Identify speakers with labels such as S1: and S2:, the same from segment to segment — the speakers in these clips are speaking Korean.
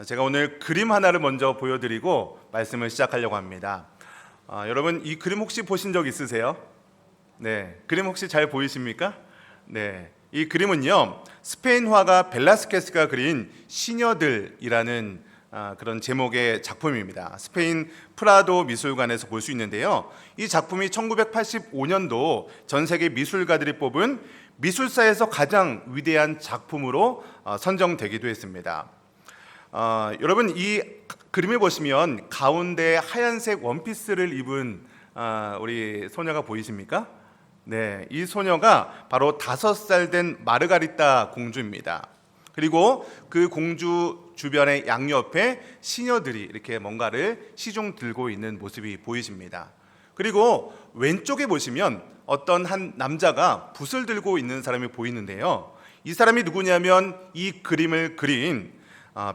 S1: 제가 오늘 그림 하나를 먼저 보여드리고 말씀을 시작하려고 합니다. 여러분, 이 그림 혹시 보신 적 있으세요? 네, 그림 혹시 잘 보이십니까? 네, 이 그림은요, 스페인 화가 벨라스케스가 그린 시녀들이라는 그런 제목의 작품입니다. 스페인 프라도 미술관에서 볼 수 있는데요, 이 작품이 1985년도 전 세계 미술가들이 뽑은 미술사에서 가장 위대한 작품으로 선정되기도 했습니다. 여러분, 이 그림을 보시면 가운데 하얀색 원피스를 입은 우리 소녀가 보이십니까? 네, 이 소녀가 바로 5살 된 마르가리타 공주입니다. 그리고 그 공주 주변의 양옆에 시녀들이 이렇게 뭔가를 시종 들고 있는 모습이 보이십니다. 그리고 왼쪽에 보시면 어떤 한 남자가 붓을 들고 있는 사람이 보이는데요, 이 사람이 누구냐면 이 그림을 그린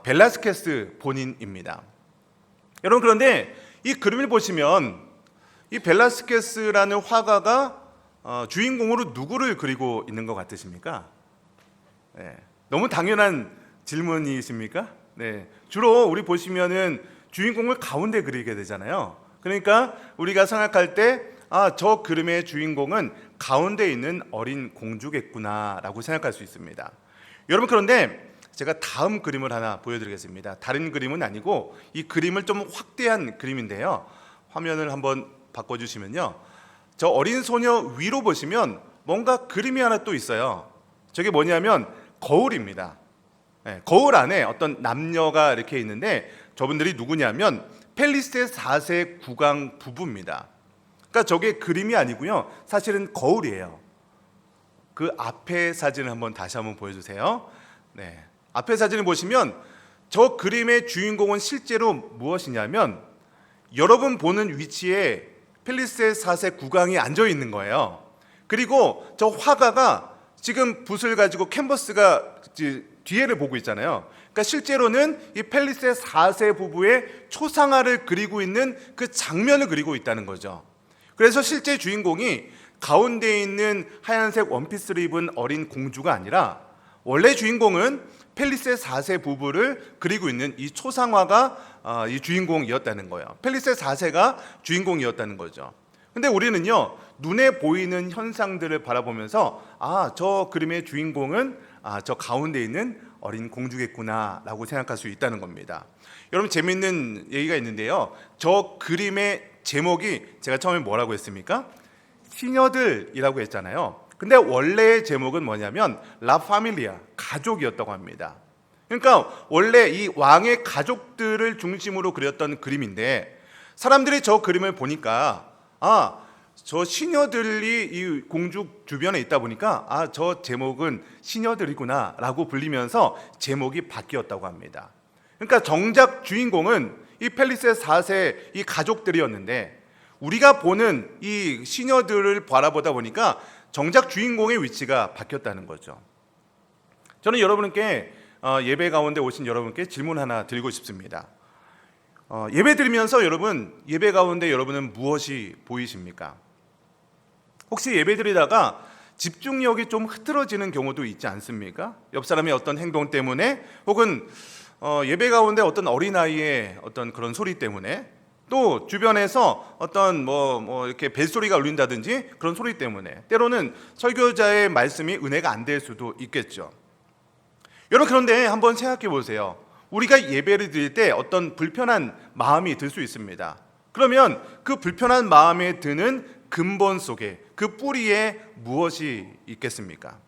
S1: 벨라스케스 본인입니다. 여러분, 그런데 이 그림을 보시면 이 벨라스케스라는 화가가 주인공으로 누구를 그리고 있는 것 같으십니까? 네, 너무 당연한 질문이십니까? 네, 주로 우리 보시면은 주인공을 가운데 그리게 되잖아요. 그러니까 우리가 생각할 때 저 그림의 주인공은 가운데 있는 어린 공주겠구나라고 생각할 수 있습니다. 여러분, 그런데 제가 다음 그림을 하나 보여드리겠습니다. 다른 그림은 아니고 이 그림을 좀 확대한 그림인데요, 화면을 한번 바꿔주시면요, 저 어린 소녀 위로 보시면 뭔가 그림이 하나 또 있어요. 저게 뭐냐면 거울입니다. 네, 거울 안에 어떤 남녀가 이렇게 있는데 저분들이 누구냐면 펠리세 4세 국왕 부부입니다. 그러니까 저게 그림이 아니고요, 사실은 거울이에요. 그 앞에 사진을 다시 한번 보여주세요. 네, 앞에 사진을 보시면 저 그림의 주인공은 실제로 무엇이냐면 여러분 보는 위치에 펠리세 4세 국왕이 앉아 있는 거예요. 그리고 저 화가가 지금 붓을 가지고 캔버스가 뒤에를 보고 있잖아요. 그러니까 실제로는 이 펠리세 4세 부부의 초상화를 그리고 있는 그 장면을 그리고 있다는 거죠. 그래서 실제 주인공이 가운데 있는 하얀색 원피스를 입은 어린 공주가 아니라 원래 주인공은 펠리세 4세 부부를 그리고 있는 이 초상화가 이 주인공이었다는 거예요. 펠리세 4세가 주인공이었다는 거죠. 근데 우리는요, 눈에 보이는 현상들을 바라보면서 저 그림의 주인공은 저 가운데 있는 어린 공주겠구나 라고 생각할 수 있다는 겁니다. 여러분, 재미있는 얘기가 있는데요, 저 그림의 제목이 제가 처음에 뭐라고 했습니까? 시녀들이라고 했잖아요. 근데 원래의 제목은 뭐냐면 라 파밀리아, 가족이었다고 합니다. 그러니까 원래 이 왕의 가족들을 중심으로 그렸던 그림인데 사람들이 저 그림을 보니까 저 시녀들이 이 공주 주변에 있다 보니까 저 제목은 시녀들이구나 라고 불리면서 제목이 바뀌었다고 합니다. 그러니까 정작 주인공은 이 펠리세 4세 이 가족들이었는데 우리가 보는 이 시녀들을 바라보다 보니까 정작 주인공의 위치가 바뀌었다는 거죠. 저는 여러분께 예배 가운데 오신 여러분께 질문 하나 드리고 싶습니다. 예배 드리면서 여러분, 예배 가운데 여러분은 무엇이 보이십니까? 혹시 예배 드리다가 집중력이 좀 흐트러지는 경우도 있지 않습니까? 옆 사람의 어떤 행동 때문에, 혹은 예배 가운데 어떤 어린아이의 어떤 그런 소리 때문에, 또 주변에서 어떤 이렇게 벨소리가 울린다든지 그런 소리 때문에, 때로는 설교자의 말씀이 은혜가 안 될 수도 있겠죠. 여러분, 그런데 한번 생각해 보세요. 우리가 예배를 드릴 때 어떤 불편한 마음이 들 수 있습니다. 그러면 그 불편한 마음에 드는 근본 속에, 그 뿌리에 무엇이 있겠습니까?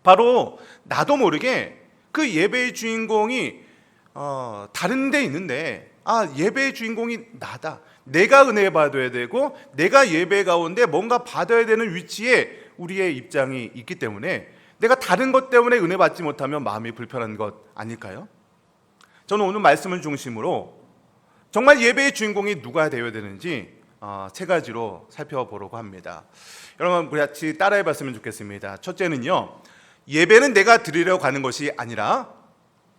S1: 바로 나도 모르게 그 예배의 주인공이 다른 데 있는데 예배의 주인공이 나다, 내가 은혜 받아야 되고 내가 예배 가운데 뭔가 받아야 되는 위치에 우리의 입장이 있기 때문에 내가 다른 것 때문에 은혜 받지 못하면 마음이 불편한 것 아닐까요? 저는 오늘 말씀을 중심으로 정말 예배의 주인공이 누가 되어야 되는지 3가지로 살펴보려고 합니다. 여러분, 우리 같이 따라해 봤으면 좋겠습니다. 첫째는요, 예배는 내가 드리러 가는 것이 아니라,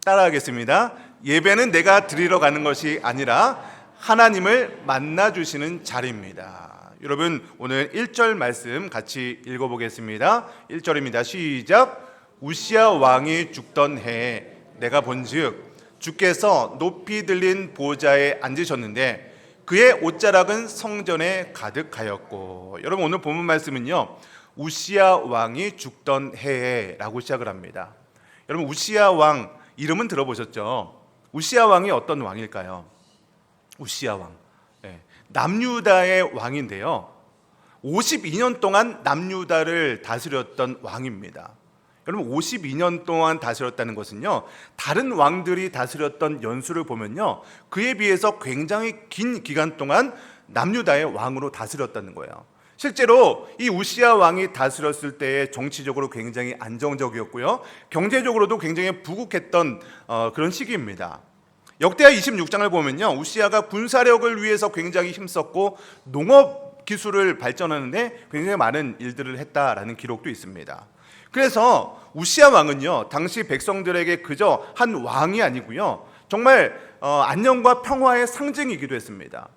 S1: 따라하겠습니다. 예배는 내가 드리러 가는 것이 아니라 하나님을 만나주시는 자리입니다. 여러분, 오늘 1절 말씀 같이 읽어보겠습니다. 1절입니다. 시작. 우시야 왕이 죽던 해에 내가 본즉 주께서 높이 들린 보좌에 앉으셨는데 그의 옷자락은 성전에 가득하였고. 여러분, 오늘 본문 말씀은요, 우시야 왕이 죽던 해에라고 시작을 합니다. 여러분, 우시야 왕 이름은 들어보셨죠? 우시야 왕이 어떤 왕일까요? 우시야 왕, 남유다의 왕인데요, 52년 동안 남유다를 다스렸던 왕입니다. 여러분, 52년 동안 다스렸다는 것은요, 다른 왕들이 다스렸던 연수를 보면요, 그에 비해서 굉장히 긴 기간 동안 남유다의 왕으로 다스렸다는 거예요. 실제로 이 우시야 왕이 다스렸을 때 정치적으로 굉장히 안정적이었고요, 경제적으로도 굉장히 부국했던 그런 시기입니다. 역대하 26장을 보면요, 우시야가 군사력을 위해서 굉장히 힘썼고 농업 기술을 발전하는데 굉장히 많은 일들을 했다라는 기록도 있습니다. 그래서 우시야 왕은요, 당시 백성들에게 그저 한 왕이 아니고요, 정말 안녕과 평화의 상징이기도 했습니다.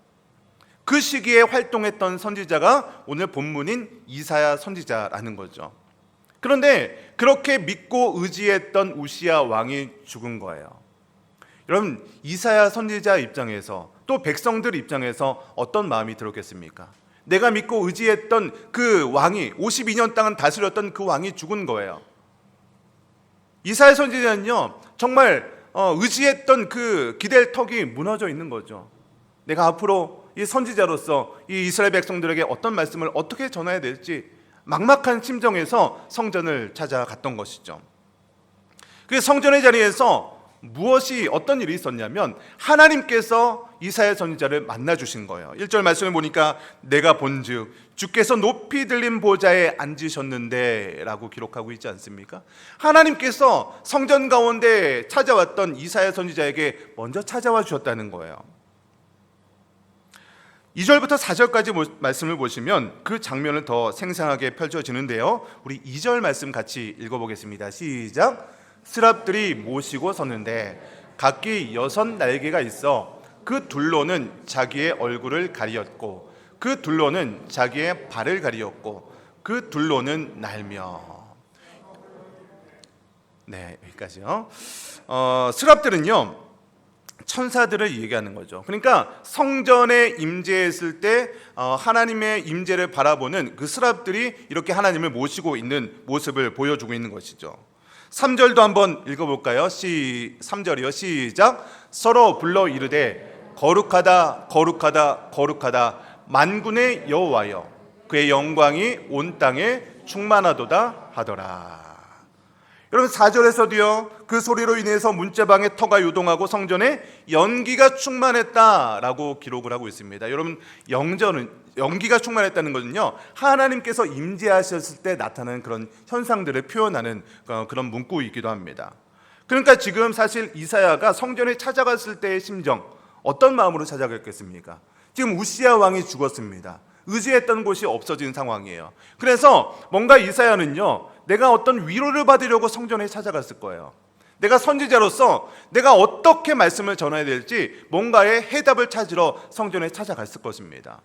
S1: 그 시기에 활동했던 선지자가 오늘 본문인 이사야 선지자라는 거죠. 그런데 그렇게 믿고 의지했던 우시야 왕이 죽은 거예요. 여러분, 이사야 선지자 입장에서 또 백성들 입장에서 어떤 마음이 들었겠습니까? 내가 믿고 의지했던 그 왕이, 52년 땅을 다스렸던 그 왕이 죽은 거예요. 이사야 선지자는요, 정말 의지했던 그 기댈 턱이 무너져 있는 거죠. 내가 앞으로 이 선지자로서 이 이스라엘 백성들에게 어떤 말씀을 어떻게 전해야 될지 막막한 심정에서 성전을 찾아갔던 것이죠. 그 성전의 자리에서 어떤 일이 있었냐면, 하나님께서 이사야 선지자를 만나 주신 거예요. 1절 말씀을 보니까 내가 본즉 주께서 높이 들린 보좌에 앉으셨는데 라고 기록하고 있지 않습니까? 하나님께서 성전 가운데 찾아왔던 이사야 선지자에게 먼저 찾아와 주셨다는 거예요. 2절부터 4절까지 말씀을 보시면 그 장면을 더 생생하게 펼쳐지는데요, 우리 2절 말씀 같이 읽어보겠습니다. 시작. 스랍들이 모시고 섰는데 각기 6 날개가 있어 그 둘로는 자기의 얼굴을 가리었고 그 둘로는 자기의 발을 가리었고 그 둘로는 날며. 네, 여기까지요. 스랍들은요, 천사들을 얘기하는 거죠. 그러니까 성전에 임재했을 때 하나님의 임재를 바라보는 그 스랍들이 이렇게 하나님을 모시고 있는 모습을 보여주고 있는 것이죠. 3절도 한번 읽어볼까요? 3절이요. 시작. 서로 불러 이르되 거룩하다 거룩하다 거룩하다 만군의 여호와여, 그의 영광이 온 땅에 충만하도다 하더라. 여러분, 4절에서도요, 그 소리로 인해서 문제방에 터가 요동하고 성전에 연기가 충만했다라고 기록을 하고 있습니다. 여러분, 연기가 충만했다는 것은요, 하나님께서 임재하셨을 때 나타나는 그런 현상들을 표현하는 그런 문구이기도 합니다. 그러니까 지금 사실 이사야가 성전에 찾아갔을 때의 심정, 어떤 마음으로 찾아갔겠습니까? 지금 우시야 왕이 죽었습니다. 의지했던 곳이 없어진 상황이에요. 그래서 뭔가 이사야는요, 내가 어떤 위로를 받으려고 성전에 찾아갔을 거예요. 내가 선지자로서 내가 어떻게 말씀을 전해야 될지 뭔가의 해답을 찾으러 성전에 찾아갔을 것입니다.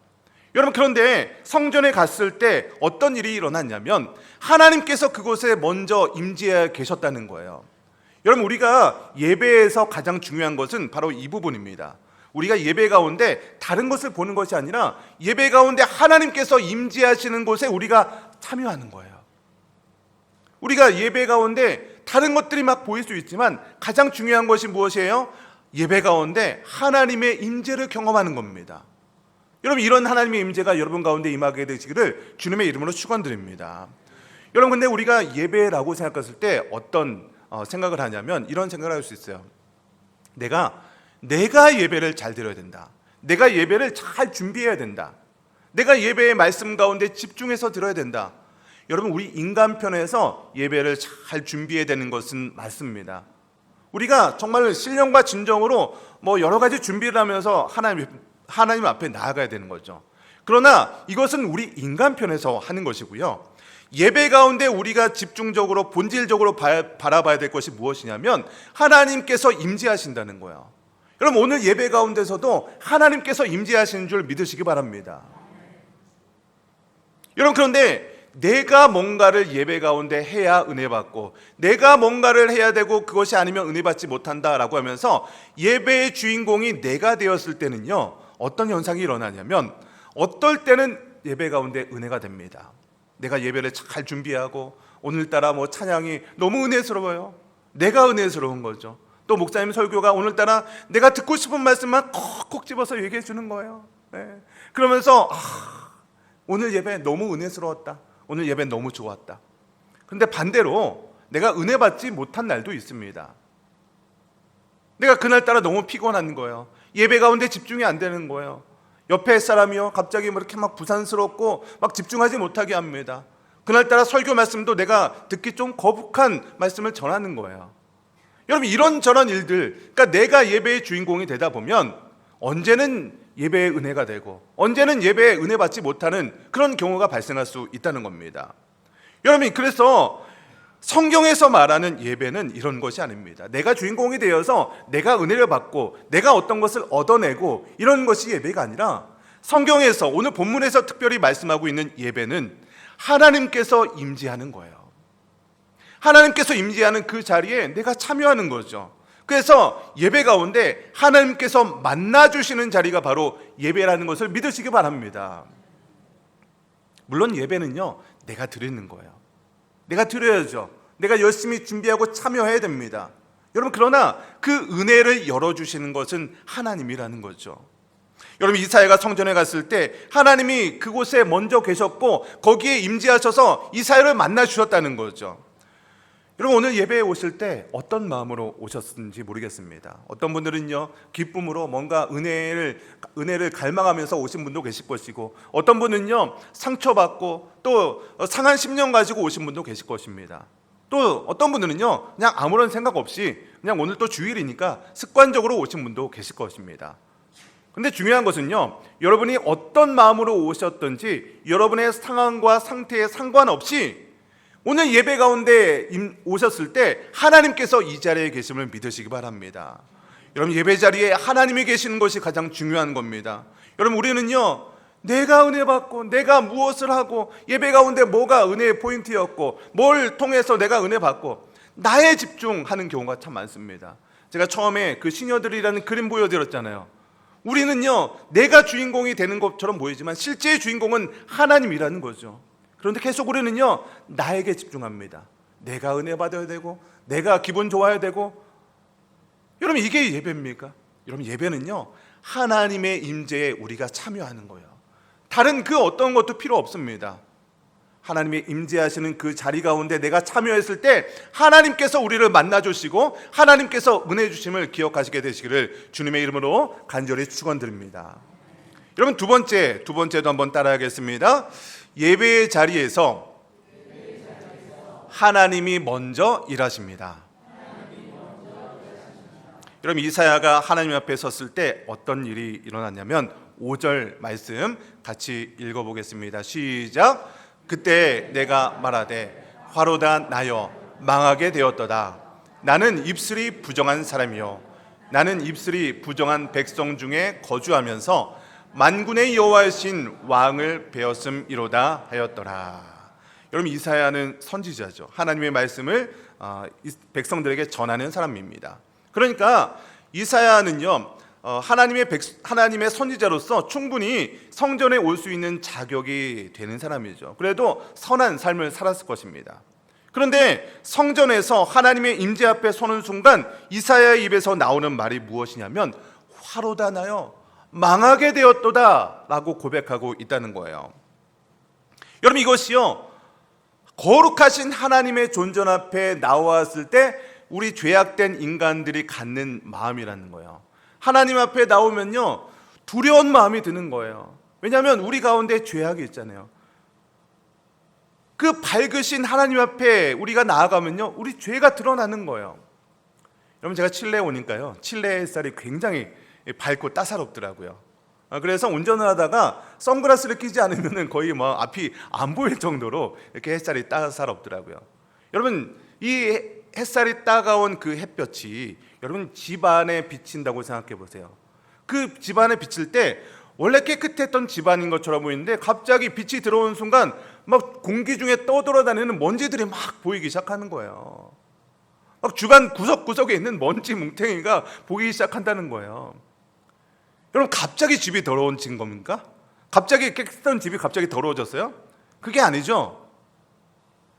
S1: 여러분, 그런데 성전에 갔을 때 어떤 일이 일어났냐면 하나님께서 그곳에 먼저 임재해 계셨다는 거예요. 여러분, 우리가 예배에서 가장 중요한 것은 바로 이 부분입니다. 우리가 예배 가운데 다른 것을 보는 것이 아니라 예배 가운데 하나님께서 임재하시는 곳에 우리가 참여하는 거예요. 우리가 예배 가운데 다른 것들이 막 보일 수 있지만 가장 중요한 것이 무엇이에요? 예배 가운데 하나님의 임재를 경험하는 겁니다. 여러분, 이런 하나님의 임재가 여러분 가운데 임하게 되시기를 주님의 이름으로 축원드립니다. 여러분, 근데 우리가 예배라고 생각했을 때 어떤 생각을 하냐면 이런 생각을 할 수 있어요. 내가 예배를 잘 드려야 된다. 내가 예배를 잘 준비해야 된다. 내가 예배의 말씀 가운데 집중해서 들어야 된다. 여러분, 우리 인간편에서 예배를 잘 준비해야 되는 것은 맞습니다. 우리가 정말 신령과 진정으로 여러 가지 준비를 하면서 하나님 앞에 나아가야 되는 거죠. 그러나 이것은 우리 인간편에서 하는 것이고요, 예배 가운데 우리가 집중적으로 본질적으로 바라봐야 될 것이 무엇이냐면 하나님께서 임재하신다는 거예요. 여러분, 오늘 예배 가운데서도 하나님께서 임재하시는 줄 믿으시기 바랍니다. 여러분, 그런데 내가 뭔가를 예배 가운데 해야 은혜 받고, 내가 뭔가를 해야 되고 그것이 아니면 은혜 받지 못한다라고 하면서 예배의 주인공이 내가 되었을 때는요, 어떤 현상이 일어나냐면 어떨 때는 예배 가운데 은혜가 됩니다. 내가 예배를 잘 준비하고 오늘따라 찬양이 너무 은혜스러워요. 내가 은혜스러운 거죠. 또 목사님 설교가 오늘따라 내가 듣고 싶은 말씀만 콕콕 집어서 얘기해 주는 거예요. 네. 그러면서 오늘 예배 너무 은혜스러웠다. 오늘 예배 너무 좋았다. 그런데 반대로 내가 은혜 받지 못한 날도 있습니다. 내가 그날따라 너무 피곤한 거예요. 예배 가운데 집중이 안 되는 거예요. 옆에 사람이요 갑자기 이렇게 부산스럽고 집중하지 못하게 합니다. 그날따라 설교 말씀도 내가 듣기 좀 거북한 말씀을 전하는 거예요. 여러분, 이런저런 일들, 그러니까 내가 예배의 주인공이 되다 보면 언제는 예배의 은혜가 되고 언제는 예배에 은혜 받지 못하는 그런 경우가 발생할 수 있다는 겁니다. 여러분, 그래서 성경에서 말하는 예배는 이런 것이 아닙니다. 내가 주인공이 되어서 내가 은혜를 받고 내가 어떤 것을 얻어내고 이런 것이 예배가 아니라, 성경에서 오늘 본문에서 특별히 말씀하고 있는 예배는 하나님께서 임재하는 거예요. 하나님께서 임재하는 그 자리에 내가 참여하는 거죠. 그래서 예배 가운데 하나님께서 만나주시는 자리가 바로 예배라는 것을 믿으시기 바랍니다. 물론 예배는요, 내가 드리는 거예요. 내가 드려야죠. 내가 열심히 준비하고 참여해야 됩니다. 여러분, 그러나 그 은혜를 열어주시는 것은 하나님이라는 거죠. 여러분, 이사야가 성전에 갔을 때 하나님이 그곳에 먼저 계셨고 거기에 임재하셔서 이사야를 만나 주셨다는 거죠. 여러분, 오늘 예배에 오실 때 어떤 마음으로 오셨는지 모르겠습니다. 어떤 분들은요, 기쁨으로 뭔가 은혜를 갈망하면서 오신 분도 계실 것이고, 어떤 분은요, 상처받고 또 상한 심령 가지고 오신 분도 계실 것입니다. 또 어떤 분들은요, 그냥 아무런 생각 없이 그냥 오늘 또 주일이니까 습관적으로 오신 분도 계실 것입니다. 근데 중요한 것은요, 여러분이 어떤 마음으로 오셨든지 여러분의 상황과 상태에 상관없이 오늘 예배 가운데 오셨을 때 하나님께서 이 자리에 계심을 믿으시기 바랍니다. 여러분, 예배 자리에 하나님이 계시는 것이 가장 중요한 겁니다. 여러분, 우리는요, 내가 은혜 받고 내가 무엇을 하고 예배 가운데 뭐가 은혜의 포인트였고 뭘 통해서 내가 은혜 받고 나에 집중하는 경우가 참 많습니다. 제가 처음에 그 시녀들이라는 그림 보여드렸잖아요. 우리는요, 내가 주인공이 되는 것처럼 보이지만 실제의 주인공은 하나님이라는 거죠. 그런데 계속 우리는요, 나에게 집중합니다. 내가 은혜 받아야 되고 내가 기분 좋아야 되고. 여러분, 이게 예배입니까? 여러분, 예배는요, 하나님의 임재에 우리가 참여하는 거예요. 다른 그 어떤 것도 필요 없습니다. 하나님의 임재하시는 그 자리 가운데 내가 참여했을 때 하나님께서 우리를 만나주시고 하나님께서 은혜 주심을 기억하시게 되시기를 주님의 이름으로 간절히 축원드립니다. 여러분, 두 번째도 한번 따라하겠습니다. 예배의 자리에서 하나님이 먼저 일하십니다. 여러분, 이사야가 하나님 앞에 섰을 때 어떤 일이 일어났냐면 5절 말씀 같이 읽어보겠습니다. 시작. 그때 내가 말하되 화로다 나여 망하게 되었도다. 나는 입술이 부정한 사람이요 나는 입술이 부정한 백성 중에 거주하면서 만군의 여호와이신 왕을 배웠음이로다 하였더라. 여러분, 이사야는 선지자죠. 하나님의 말씀을 백성들에게 전하는 사람입니다. 그러니까 이사야는요, 하나님의 선지자로서 충분히 성전에 올 수 있는 자격이 되는 사람이죠. 그래도 선한 삶을 살았을 것입니다. 그런데 성전에서 하나님의 임재 앞에 서는 순간 이사야의 입에서 나오는 말이 무엇이냐면 화로다 나여 망하게 되었도다 라고 고백하고 있다는 거예요. 여러분, 이것이요, 거룩하신 하나님의 존전 앞에 나왔을 때 우리 죄악된 인간들이 갖는 마음이라는 거예요. 하나님 앞에 나오면요, 두려운 마음이 드는 거예요. 왜냐하면 우리 가운데 죄악이 있잖아요. 그 밝으신 하나님 앞에 우리가 나아가면요, 우리 죄가 드러나는 거예요. 여러분, 제가 칠레에 오니까요, 칠레 햇살이 굉장히 밝고 따사롭더라고요. 그래서 운전을 하다가 선글라스를 끼지 않으면 거의 앞이 안 보일 정도로 이렇게 햇살이 따사롭더라고요. 여러분, 이 햇살이 따가운 그 햇볕이 여러분 집안에 비친다고 생각해 보세요. 그 집안에 비칠 때 원래 깨끗했던 집안인 것처럼 보이는데 갑자기 빛이 들어오는 순간 막 공기 중에 떠돌아다니는 먼지들이 막 보이기 시작하는 거예요. 막 주변 구석구석에 있는 먼지 뭉탱이가 보이기 시작한다는 거예요. 여러분, 갑자기 집이 더러워진 겁니까? 갑자기 깨끗한 집이 갑자기 더러워졌어요? 그게 아니죠.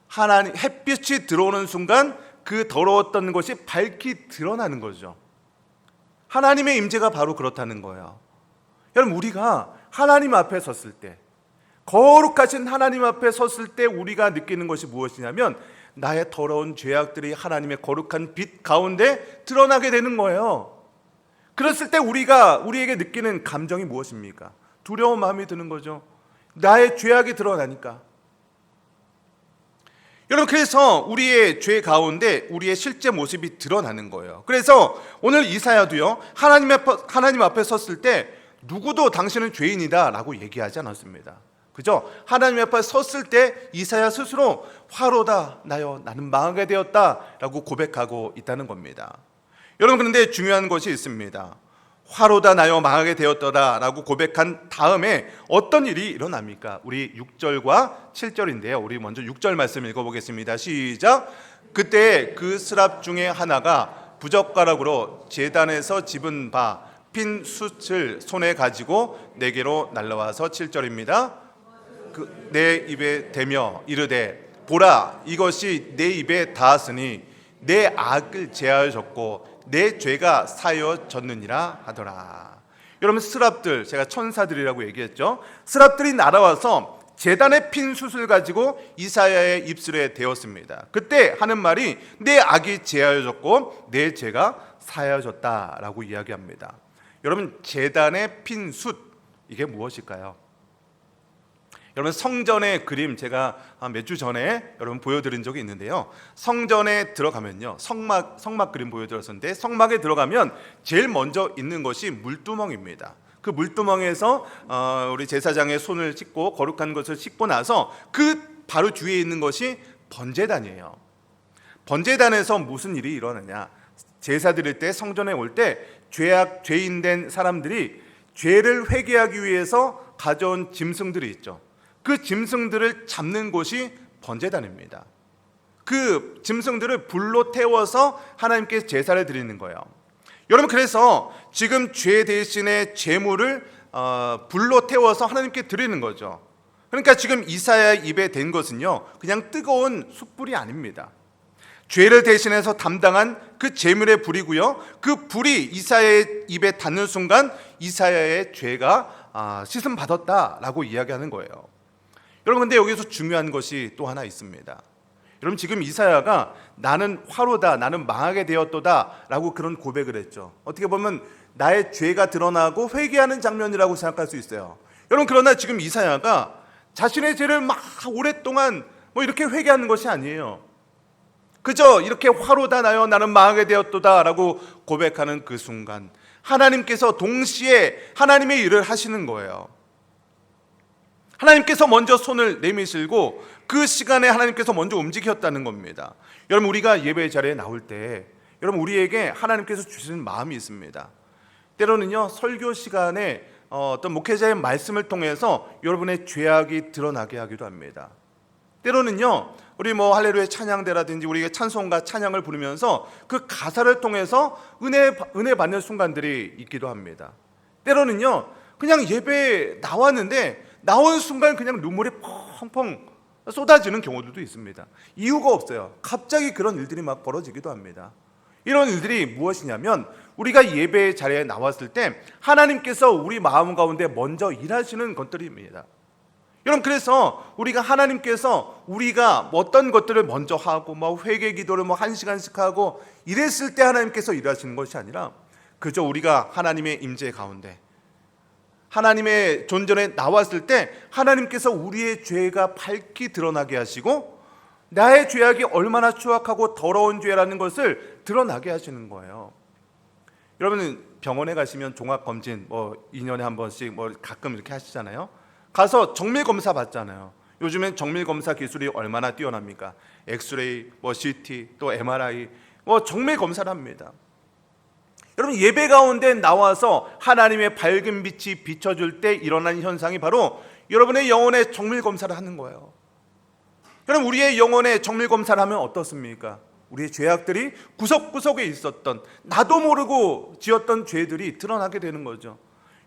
S1: 하나님 햇빛이 들어오는 순간 그 더러웠던 것이 밝히 드러나는 거죠. 하나님의 임재가 바로 그렇다는 거예요. 여러분, 우리가 하나님 앞에 섰을 때, 거룩하신 하나님 앞에 섰을 때 우리가 느끼는 것이 무엇이냐면 나의 더러운 죄악들이 하나님의 거룩한 빛 가운데 드러나게 되는 거예요. 그랬을 때 우리에게 느끼는 감정이 무엇입니까? 두려운 마음이 드는 거죠. 나의 죄악이 드러나니까. 여러분, 그래서 우리의 죄 가운데 우리의 실제 모습이 드러나는 거예요. 그래서 오늘 이사야도요, 하나님 앞에 섰을 때 누구도 당신은 죄인이다 라고 얘기하지 않았습니다. 그죠? 하나님 앞에 섰을 때 이사야 스스로 화로다 나여 나는 망하게 되었다 라고 고백하고 있다는 겁니다. 여러분, 그런데 중요한 것이 있습니다. 화로다 나여 망하게 되었더라 라고 고백한 다음에 어떤 일이 일어납니까? 우리 6절과 7절인데요. 우리 먼저 6절 말씀 읽어보겠습니다. 시작. 그때 그 스랍 중에 하나가 부젓가락으로 제단에서 집은 바 핀 숯을 손에 가지고 내게로 날라와서 7절입니다. 내 입에 대며 이르되 보라, 이것이 내 입에 닿았으니 내 악을 제하여졌고 내 죄가 사여졌느니라 하더라. 여러분, 스랍들, 제가 천사들이라고 얘기했죠. 스랍들이 날아와서 제단에 핀 숯을 가지고 이사야의 입술에 대었습니다. 그때 하는 말이 내 악이 제하여졌고 내 죄가 사여졌다라고 이야기합니다. 여러분, 제단에 핀 숯, 이게 무엇일까요? 여러분, 성전의 그림 제가 몇 주 전에 여러분 보여드린 적이 있는데요. 성전에 들어가면요, 성막 그림 보여드렸었는데, 성막에 들어가면 제일 먼저 있는 것이 물두멍입니다. 그 물두멍에서 우리 제사장의 손을 씻고 거룩한 것을 씻고 나서 그 바로 뒤에 있는 것이 번제단이에요. 번제단에서 무슨 일이 일어나냐? 제사 드릴 때, 성전에 올 때 죄인 된 사람들이 죄를 회개하기 위해서 가져온 짐승들이 있죠. 그 짐승들을 잡는 곳이 번제단입니다. 그 짐승들을 불로 태워서 하나님께 제사를 드리는 거예요. 여러분, 그래서 지금 죄 대신에 제물을 불로 태워서 하나님께 드리는 거죠. 그러니까 지금 이사야의 입에 댄 것은요, 그냥 뜨거운 숯불이 아닙니다. 죄를 대신해서 담당한 그 제물의 불이고요, 그 불이 이사야의 입에 닿는 순간 이사야의 죄가 씻음 받았다라고 이야기하는 거예요. 여러분, 근데 여기서 중요한 것이 또 하나 있습니다. 여러분, 지금 이사야가 나는 화로다, 나는 망하게 되었도다 라고 그런 고백을 했죠. 어떻게 보면 나의 죄가 드러나고 회개하는 장면이라고 생각할 수 있어요. 여러분, 그러나 지금 이사야가 자신의 죄를 막 오랫동안 이렇게 회개하는 것이 아니에요. 그저 이렇게 화로다 나여 나는 망하게 되었도다 라고 고백하는 그 순간 하나님께서 동시에 하나님의 일을 하시는 거예요. 하나님께서 먼저 손을 내미시고 그 시간에 하나님께서 먼저 움직였다는 겁니다. 여러분, 우리가 예배 자리에 나올 때 여러분, 우리에게 하나님께서 주시는 마음이 있습니다. 때로는요, 설교 시간에 어떤 목회자의 말씀을 통해서 여러분의 죄악이 드러나게 하기도 합니다. 때로는요, 우리 할렐루야 찬양대라든지 우리가 찬송과 찬양을 부르면서 그 가사를 통해서 은혜 받는 순간들이 있기도 합니다. 때로는요, 그냥 예배에 나왔는데 나온 순간 그냥 눈물이 펑펑 쏟아지는 경우들도 있습니다. 이유가 없어요. 갑자기 그런 일들이 막 벌어지기도 합니다. 이런 일들이 무엇이냐면 우리가 예배 자리에 나왔을 때 하나님께서 우리 마음 가운데 먼저 일하시는 것들입니다. 여러분, 그래서 하나님께서 우리가 어떤 것들을 먼저 하고 회개 기도를 1시간씩 하고 이랬을 때 하나님께서 일하시는 것이 아니라 그저 우리가 하나님의 임재 가운데 하나님의 존전에 나왔을 때 하나님께서 우리의 죄가 밝히 드러나게 하시고 나의 죄악이 얼마나 추악하고 더러운 죄라는 것을 드러나게 하시는 거예요. 여러분, 병원에 가시면 종합검진 2년에 한 번씩 가끔 이렇게 하시잖아요. 가서 정밀검사 받잖아요. 요즘엔 정밀검사 기술이 얼마나 뛰어납니까? 엑스레이, CT, 또 MRI, 정밀검사를 합니다. 여러분, 예배 가운데 나와서 하나님의 밝은 빛이 비춰줄 때 일어나는 현상이 바로 여러분의 영혼의 정밀검사를 하는 거예요. 그럼 우리의 영혼의 정밀 검사를 하면 어떻습니까? 우리의 죄악들이 구석구석에 있었던, 나도 모르고 지었던 죄들이 드러나게 되는 거죠.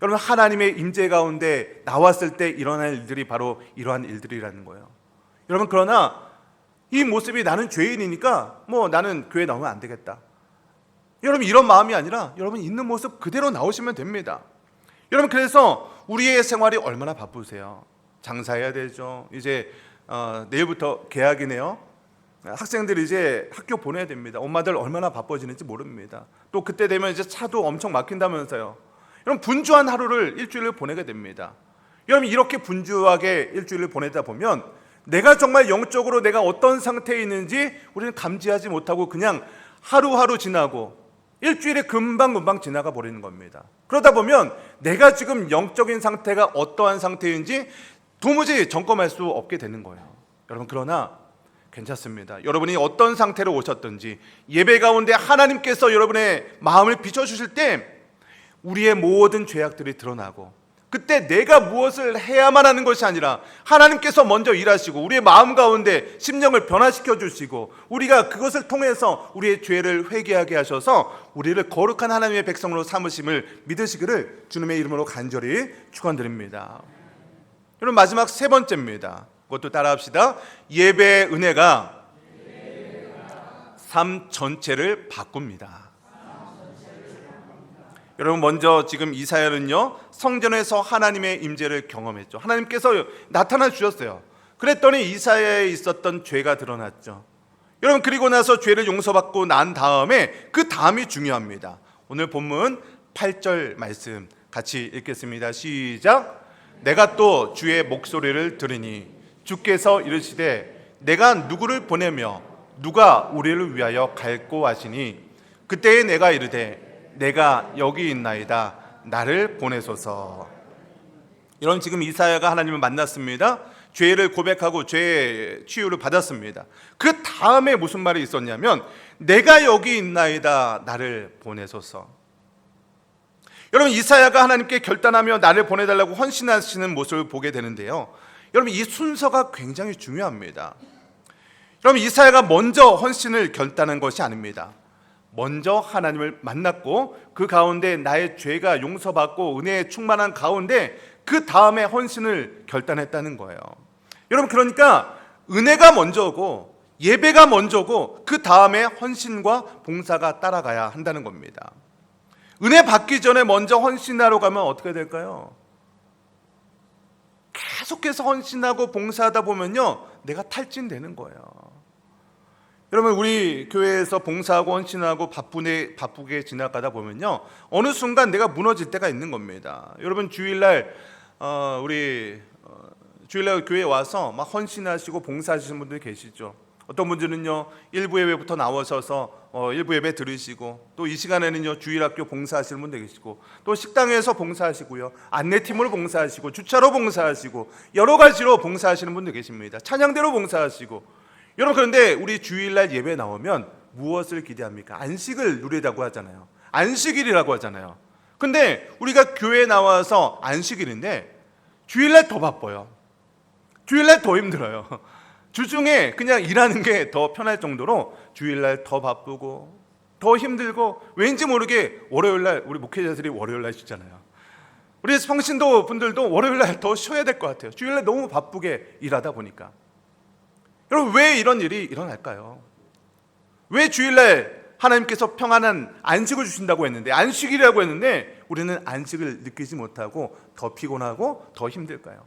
S1: 여러분, 하나님의 임재 가운데 나왔을 때 일어날 일들이 바로 이러한 일들이라는 거예요. 여러분, 그러나 이 모습이 나는 죄인이니까 나는 교회 나오면 안 되겠다, 여러분, 이런 마음이 아니라 여러분 있는 모습 그대로 나오시면 됩니다. 여러분, 그래서 우리의 생활이 얼마나 바쁘세요? 장사해야 되죠. 이제 내일부터 개학이네요. 학생들이 이제 학교 보내야 됩니다. 엄마들 얼마나 바빠지는지 모릅니다. 또 그때 되면 이제 차도 엄청 막힌다면서요. 여러분, 분주한 하루를, 일주일을 보내게 됩니다. 여러분, 이렇게 분주하게 일주일을 보내다 보면 내가 정말 영적으로 내가 어떤 상태에 있는지 우리는 감지하지 못하고 그냥 하루하루 지나고 일주일에 금방금방 지나가 버리는 겁니다. 그러다 보면 내가 지금 영적인 상태가 어떠한 상태인지 도무지 점검할 수 없게 되는 거예요. 여러분, 그러나 괜찮습니다. 여러분이 어떤 상태로 오셨든지 예배 가운데 하나님께서 여러분의 마음을 비춰주실 때 우리의 모든 죄악들이 드러나고, 그때 내가 무엇을 해야만 하는 것이 아니라 하나님께서 먼저 일하시고 우리의 마음 가운데 심령을 변화시켜 주시고 우리가 그것을 통해서 우리의 죄를 회개하게 하셔서 우리를 거룩한 하나님의 백성으로 삼으심을 믿으시기를 주님의 이름으로 간절히 축원드립니다. 여러분, 마지막 세 번째입니다. 그것도 따라합시다. 예배의 은혜가 삶 전체를 바꿉니다. 여러분, 먼저 지금 이사야는요, 성전에서 하나님의 임재를 경험했죠. 하나님께서 나타나 주셨어요. 그랬더니 이사야에 있었던 죄가 드러났죠. 여러분, 그리고 나서 죄를 용서받고 난 다음에 그 다음이 중요합니다. 오늘 본문 8절 말씀 같이 읽겠습니다. 시작. 내가 또 주의 목소리를 들으니 주께서 이르시되 내가 누구를 보내며 누가 우리를 위하여 갈고 하시니 그때에 내가 이르되 내가 여기 있나이다, 나를 보내소서. 여러분, 지금 이사야가 하나님을 만났습니다. 죄를 고백하고 죄의 치유를 받았습니다. 그 다음에 무슨 말이 있었냐면 내가 여기 있나이다, 나를 보내소서. 여러분, 이사야가 하나님께 결단하며 나를 보내달라고 헌신하시는 모습을 보게 되는데요, 여러분, 이 순서가 굉장히 중요합니다. 여러분, 이사야가 먼저 헌신을 결단한 것이 아닙니다. 먼저 하나님을 만났고 그 가운데 나의 죄가 용서받고 은혜에 충만한 가운데 그 다음에 헌신을 결단했다는 거예요. 여러분, 그러니까 은혜가 먼저고 예배가 먼저고 그 다음에 헌신과 봉사가 따라가야 한다는 겁니다. 은혜 받기 전에 먼저 헌신하러 가면 어떻게 될까요? 계속해서 헌신하고 봉사하다 보면요, 내가 탈진되는 거예요. 여러분, 우리 교회에서 봉사하고 헌신하고 바쁘게 지나가다 보면요, 어느 순간 내가 무너질 때가 있는 겁니다. 여러분, 주일날 주일날 교회에 와서 막 헌신하시고 봉사하시는 분들 계시죠. 어떤 분들은요, 일부 예배부터 나오셔서 일부 예배 들으시고, 또 이 시간에는요 주일학교 봉사하시는 분들 계시고, 또 식당에서 봉사하시고요, 안내팀으로 봉사하시고, 주차로 봉사하시고, 여러 가지로 봉사하시는 분들 계십니다. 찬양대로 봉사하시고. 여러분, 그런데 우리 주일날 예배 나오면 무엇을 기대합니까? 안식을 누리자고 하잖아요. 안식일이라고 하잖아요. 근데 우리가 교회에 나와서 안식일인데 주일날 더 바빠요. 주일날 더 힘들어요. 주중에 그냥 일하는 게 더 편할 정도로 주일날 더 바쁘고 더 힘들고, 왠지 모르게 월요일날 우리 목회자들이 월요일날 쉬잖아요. 우리 성신도 분들도 월요일날 더 쉬어야 될 것 같아요. 주일날 너무 바쁘게 일하다 보니까. 여러분, 왜 이런 일이 일어날까요? 왜 주일날 하나님께서 평안한 안식을 주신다고 했는데, 안식이라고 했는데 우리는 안식을 느끼지 못하고 더 피곤하고 더 힘들까요?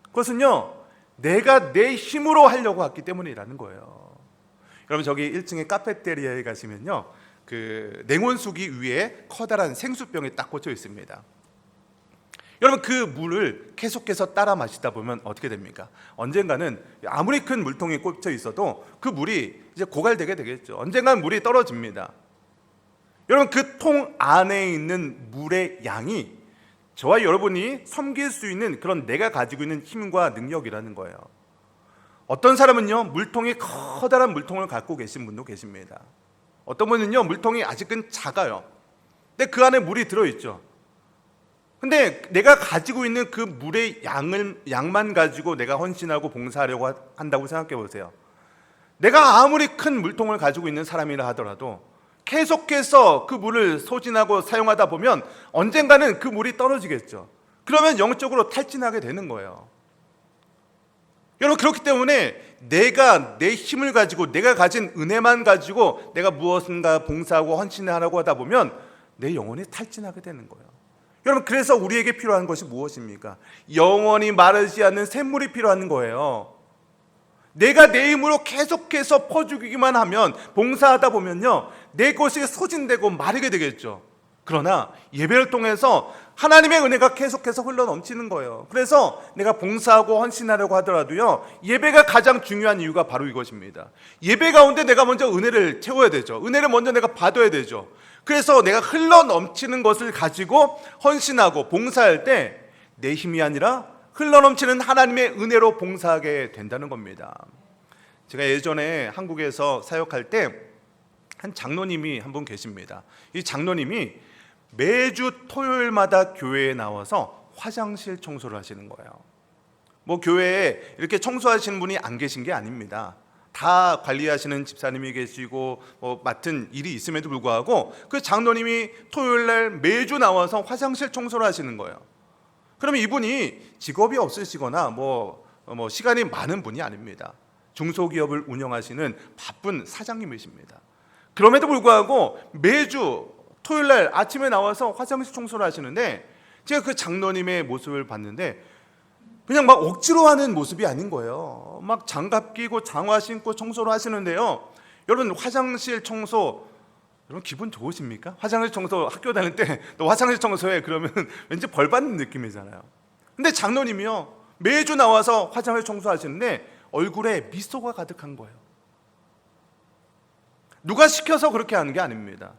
S1: 그것은요, 내가 내 힘으로 하려고 했기 때문이라는 거예요. 여러분, 저기 1층에 카페테리아에 가시면요, 그 냉온수기 위에 커다란 생수병이 딱 꽂혀 있습니다. 여러분, 그 물을 계속해서 따라 마시다 보면 어떻게 됩니까? 언젠가는 아무리 큰 물통이 꽂혀 있어도 그 물이 이제 고갈되게 되겠죠. 언젠가는 물이 떨어집니다. 여러분, 그 통 안에 있는 물의 양이 저와 여러분이 섬길 수 있는 그런 내가 가지고 있는 힘과 능력이라는 거예요. 어떤 사람은요, 물통이 커다란 물통을 갖고 계신 분도 계십니다. 어떤 분은요, 물통이 아직은 작아요. 근데 그 안에 물이 들어있죠. 근데 내가 가지고 있는 그 물의 양만 가지고 내가 헌신하고 봉사하려고 한다고 생각해 보세요. 내가 아무리 큰 물통을 가지고 있는 사람이라 하더라도 계속해서 그 물을 소진하고 사용하다 보면 언젠가는 그 물이 떨어지겠죠. 그러면 영적으로 탈진하게 되는 거예요. 여러분, 그렇기 때문에 내가 내 힘을 가지고 내가 가진 은혜만 가지고 내가 무엇인가 봉사하고 헌신하려고 하다 보면 내 영혼이 탈진하게 되는 거예요. 여러분, 그래서 우리에게 필요한 것이 무엇입니까? 영원히 마르지 않는 샘물이 필요한 거예요. 내가 내 힘으로 계속해서 퍼주기만 하면, 봉사하다 보면요, 내 것이 소진되고 마르게 되겠죠. 그러나 예배를 통해서 하나님의 은혜가 계속해서 흘러 넘치는 거예요. 그래서 내가 봉사하고 헌신하려고 하더라도요, 예배가 가장 중요한 이유가 바로 이것입니다. 예배 가운데 내가 먼저 은혜를 채워야 되죠. 은혜를 먼저 내가 받아야 되죠. 그래서 내가 흘러 넘치는 것을 가지고 헌신하고 봉사할 때 내 힘이 아니라 흘러 넘치는 하나님의 은혜로 봉사하게 된다는 겁니다. 제가 예전에 한국에서 사역할 때 한 장로님이 한 분 계십니다. 이 장로님이 매주 토요일마다 교회에 나와서 화장실 청소를 하시는 거예요. 뭐 교회에 이렇게 청소하시는 분이 안 계신 게 아닙니다. 다 관리하시는 집사님이 계시고 맡은 일이 있음에도 불구하고 그 장로님이 토요일날 매주 나와서 화장실 청소를 하시는 거예요. 그러면 이분이 직업이 없으시거나 뭐 시간이 많은 분이 아닙니다. 중소기업을 운영하시는 바쁜 사장님이십니다. 그럼에도 불구하고 매주 토요일날 아침에 나와서 화장실 청소를 하시는데, 제가 그 장로님의 모습을 봤는데 그냥 막 억지로 하는 모습이 아닌 거예요. 막 장갑 끼고 장화 신고 청소를 하시는데요, 여러분, 화장실 청소 여러분 기분 좋으십니까? 화장실 청소 학교 다닐 때 또 화장실 청소해 그러면 왠지 벌 받는 느낌이잖아요. 근데 장로님이요, 매주 나와서 화장실 청소하시는데 얼굴에 미소가 가득한 거예요. 누가 시켜서 그렇게 하는 게 아닙니다.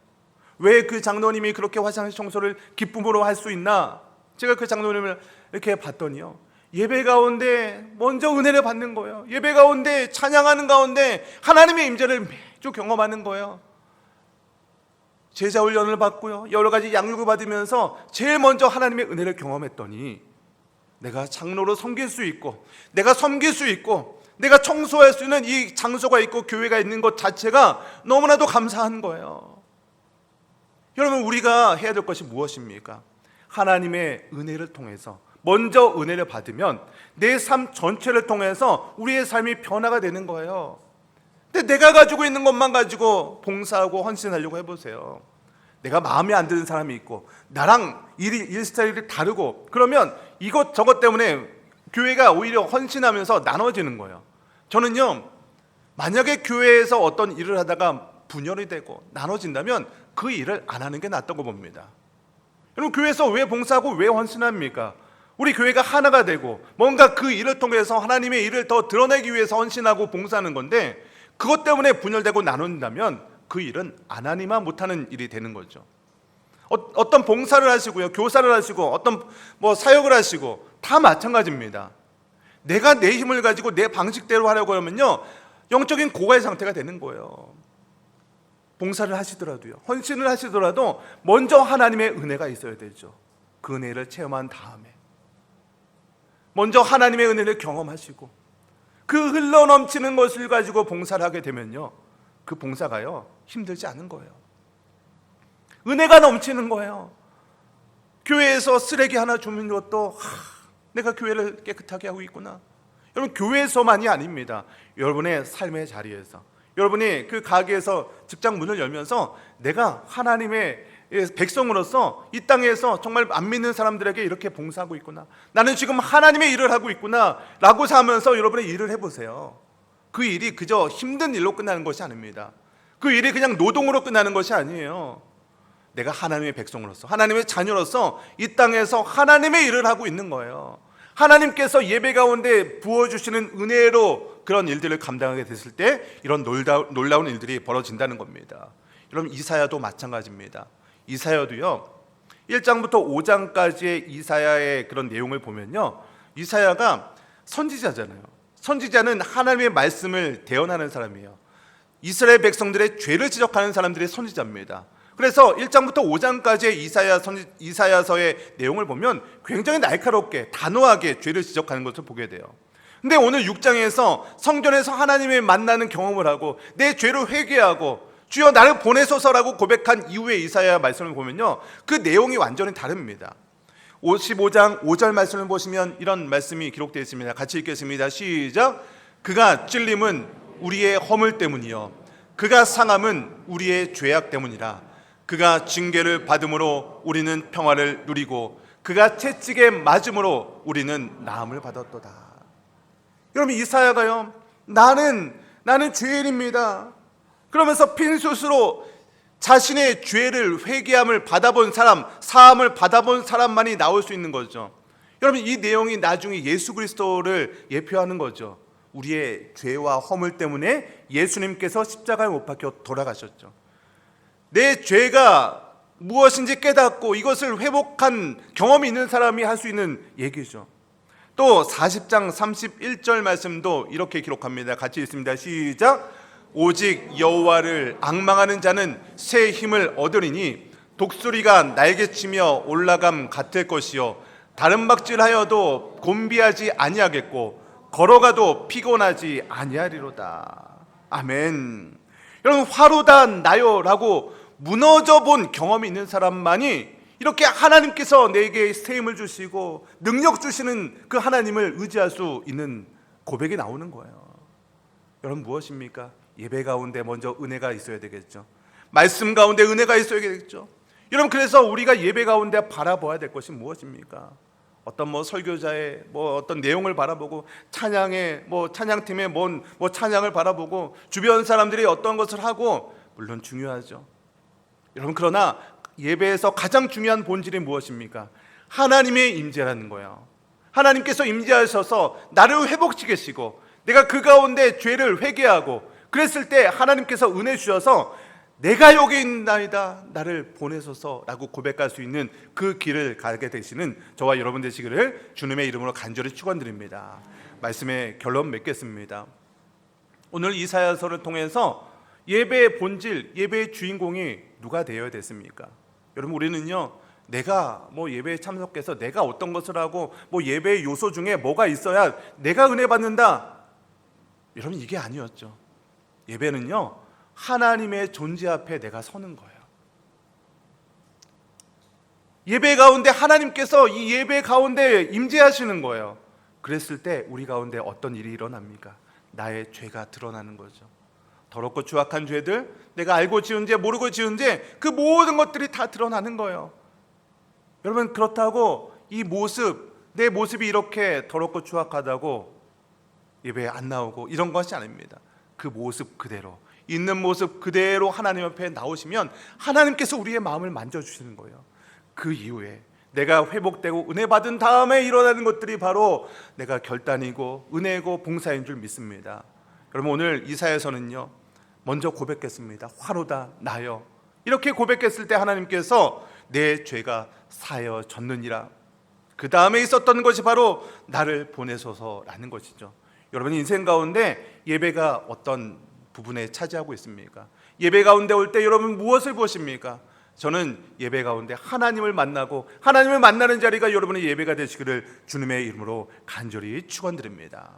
S1: 왜 그 장로님이 그렇게 화장실 청소를 기쁨으로 할 수 있나? 제가 그 장로님을 이렇게 봤더니요, 예배 가운데 먼저 은혜를 받는 거예요. 예배 가운데 찬양하는 가운데 하나님의 임재를 매주 경험하는 거예요. 제자 훈련을 받고요, 여러 가지 양육을 받으면서 제일 먼저 하나님의 은혜를 경험했더니 내가 장로로 섬길 수 있고, 내가 섬길 수 있고, 내가 청소할 수 있는 이 장소가 있고 교회가 있는 것 자체가 너무나도 감사한 거예요. 여러분, 우리가 해야 될 것이 무엇입니까? 하나님의 은혜를 통해서 먼저 은혜를 받으면 내 삶 전체를 통해서 우리의 삶이 변화가 되는 거예요. 근데 내가 가지고 있는 것만 가지고 봉사하고 헌신하려고 해보세요. 내가 마음에 안 드는 사람이 있고 나랑 일 스타일이 다르고 그러면 이것저것 때문에 교회가 오히려 헌신하면서 나눠지는 거예요. 저는요, 만약에 교회에서 어떤 일을 하다가 분열이 되고 나눠진다면 그 일을 안 하는 게 낫다고 봅니다. 여러분, 교회에서 왜 봉사하고 왜 헌신합니까? 우리 교회가 하나가 되고 뭔가 그 일을 통해서 하나님의 일을 더 드러내기 위해서 헌신하고 봉사하는 건데, 그것 때문에 분열되고 나눈다면 그 일은 하나님만 못하는 일이 되는 거죠. 어떤 봉사를 하시고요, 교사를 하시고 어떤 사역을 하시고 다 마찬가지입니다. 내가 내 힘을 가지고 내 방식대로 하려고 하면요, 영적인 고갈의 상태가 되는 거예요. 봉사를 하시더라도요, 헌신을 하시더라도 먼저 하나님의 은혜가 있어야 되죠. 그 은혜를 체험한 다음에 먼저 하나님의 은혜를 경험하시고 그 흘러넘치는 것을 가지고 봉사를 하게 되면요, 그 봉사가요 힘들지 않은 거예요. 은혜가 넘치는 거예요. 교회에서 쓰레기 하나 주는 것도 내가 교회를 깨끗하게 하고 있구나. 여러분, 교회에서만이 아닙니다. 여러분의 삶의 자리에서, 여러분이 그 가게에서 직장 문을 열면서 내가 하나님의 백성으로서 이 땅에서 정말 안 믿는 사람들에게 이렇게 봉사하고 있구나, 나는 지금 하나님의 일을 하고 있구나 라고 하면서 여러분의 일을 해보세요. 그 일이 그저 힘든 일로 끝나는 것이 아닙니다. 그 일이 그냥 노동으로 끝나는 것이 아니에요. 내가 하나님의 백성으로서, 하나님의 자녀로서 이 땅에서 하나님의 일을 하고 있는 거예요. 하나님께서 예배 가운데 부어주시는 은혜로 그런 일들을 감당하게 됐을 때 이런 놀라운 일들이 벌어진다는 겁니다. 여러분, 이사야도 마찬가지입니다. 이사야도요, 1장부터 5장까지의 이사야의 그런 내용을 보면요, 이사야가 선지자잖아요. 선지자는 하나님의 말씀을 대언하는 사람이에요. 이스라엘 백성들의 죄를 지적하는 사람들이 선지자입니다. 그래서 1장부터 5장까지의 이사야서의 내용을 보면 굉장히 날카롭게 단호하게 죄를 지적하는 것을 보게 돼요. 근데 오늘 6장에서 성전에서 하나님을 만나는 경험을 하고 내 죄를 회개하고 주여 나를 보내소서라고 고백한 이후의 이사야 말씀을 보면요, 그 내용이 완전히 다릅니다. 55장 5절 말씀을 보시면 이런 말씀이 기록되어 있습니다. 같이 읽겠습니다. 시작. 그가 찔림은 우리의 허물 때문이요 그가 상함은 우리의 죄악 때문이라. 그가 징계를 받음으로 우리는 평화를 누리고 그가 채찍에 맞음으로 우리는 나음을 받았도다. 여러분, 이사야가요, 나는 죄인입니다 그러면서 핀수스로 자신의 죄를 회개함을 받아본 사람, 사함을 받아본 사람만이 나올 수 있는 거죠. 여러분, 이 내용이 나중에 예수 그리스도를 예표하는 거죠. 우리의 죄와 허물 때문에 예수님께서 십자가에 못 박혀 돌아가셨죠. 내 죄가 무엇인지 깨닫고 이것을 회복한 경험이 있는 사람이 할 수 있는 얘기죠. 또 40장 31절 말씀도 이렇게 기록합니다. 같이 읽습니다. 시작. 오직 여호와를 앙망하는 자는 새 힘을 얻으리니 독수리가 날개치며 올라감 같을 것이요 다른 박질하여도 곤비하지 아니하겠고 걸어가도 피곤하지 아니하리로다. 아멘. 여러분, 화로다 나요라고 무너져 본 경험이 있는 사람만이 이렇게 하나님께서 내게 새 힘을 주시고 능력 주시는 그 하나님을 의지할 수 있는 고백이 나오는 거예요. 여러분, 무엇입니까? 예배 가운데 먼저 은혜가 있어야 되겠죠. 말씀 가운데 은혜가 있어야 되겠죠. 여러분, 그래서 우리가 예배 가운데 바라봐야 될 것이 무엇입니까? 어떤 설교자의 어떤 내용을 바라보고 찬양의 찬양팀의 찬양을 바라보고 주변 사람들이 어떤 것을 하고, 물론 중요하죠. 여러분, 그러나 예배에서 가장 중요한 본질이 무엇입니까? 하나님의 임재라는 거예요. 하나님께서 임재하셔서 나를 회복시키시고 내가 그 가운데 죄를 회개하고 그랬을 때 하나님께서 은혜 주셔서 내가 여기 있나이다 나를 보내소서라고 고백할 수 있는 그 길을 가게 되시는 저와 여러분 되시기를 주님의 이름으로 간절히 축원드립니다. 말씀의 결론 맺겠습니다. 오늘 이사야서를 통해서 예배의 본질, 예배의 주인공이 누가 되어야 됐습니까? 여러분, 우리는요, 내가 예배에 참석해서 내가 어떤 것을 하고 예배의 요소 중에 뭐가 있어야 내가 은혜 받는다, 여러분, 이게 아니었죠. 예배는요, 하나님의 존재 앞에 내가 서는 거예요. 예배 가운데 하나님께서 이 예배 가운데 임재하시는 거예요. 그랬을 때 우리 가운데 어떤 일이 일어납니까? 나의 죄가 드러나는 거죠. 더럽고 추악한 죄들, 내가 알고 지은 죄, 모르고 지은 죄, 그 모든 것들이 다 드러나는 거예요. 여러분, 그렇다고 이 모습, 내 모습이 이렇게 더럽고 추악하다고 예배에 안 나오고 이런 것이 아닙니다. 그 모습 그대로, 있는 모습 그대로 하나님 앞에 나오시면 하나님께서 우리의 마음을 만져주시는 거예요. 그 이후에 내가 회복되고 은혜 받은 다음에 일어나는 것들이 바로 내가 결단이고 은혜고 봉사인 줄 믿습니다. 여러분, 오늘 이사야서는요, 먼저 고백했습니다. 화로다 나여. 이렇게 고백했을 때 하나님께서 내 죄가 사여졌느니라. 그 다음에 있었던 것이 바로 나를 보내소서라는 것이죠. 여러분, 인생 가운데 예배가 어떤 부분에 차지하고 있습니까? 예배 가운데 올 때 여러분 무엇을 보십니까? 저는 예배 가운데 하나님을 만나고 하나님을 만나는 자리가 여러분의 예배가 되시기를 주님의 이름으로 간절히 축원드립니다.